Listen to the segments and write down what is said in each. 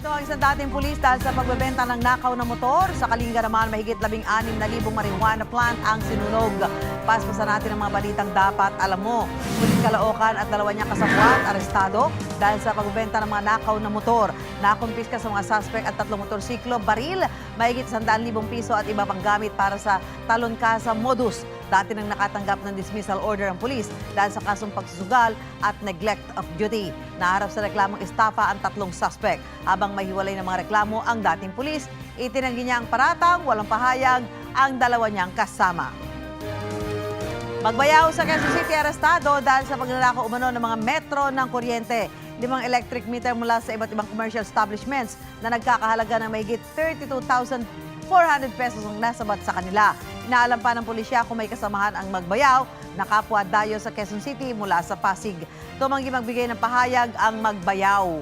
Ito ang isang dating pulis dahil sa pagbebenta ng nakaw na motor. Sa Kalinga naman, mahigit 16,000 marijuana plant ang sinunog. Paspasan natin ang mga balitang dapat alam mo. Muling Caloocan at dalawa niyang kasabwat, arestado dahil sa pagbebenta ng mga nakaw na motor. Nakumpiska sa mga suspect at 3 motorsiklo, baril, mahigit 100,000 piso at iba pang gamit para sa talon-kasa modus. Dati nang nakatanggap ng dismissal order ang pulis dahil sa kasong pagsusugal at neglect of duty. Naharap sa reklamong estafa ang 3 suspect. Habang mahiwalay ng mga reklamo ang dating pulis, itinanggi niya ang paratang, walang pahayag ang dalawa niyang kasama. Magbayaw sa Quezon City, arestado dahil sa pagnanakaw umano ng mga metro ng kuryente. 5 electric meter mula sa iba't ibang commercial establishments na nagkakahalaga ng mahigit 32,400 pesos ang nasabat sa kanila. Inaalam pa ng pulisya kung may kasamahan ang magbayaw na kapwa dayo sa Quezon City mula sa Pasig. Tumanggi magbigay ng pahayag ang magbayaw.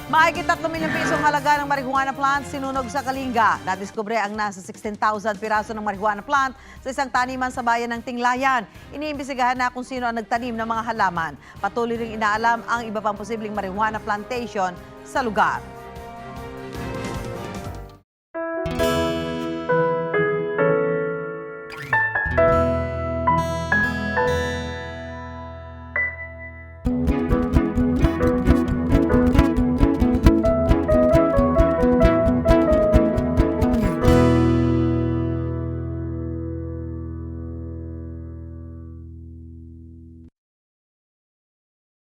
Mahigit 3 milyong pisong halaga ng marijuana plant sinunog sa Kalinga. Nadiskubre ang nasa 16,000 piraso ng marijuana plant sa isang taniman sa bayan ng Tinglayan. Iniimbestigahan na kung sino ang nagtanim ng mga halaman. Patuloy ring inaalam ang iba pang posibleng marijuana plantation sa lugar.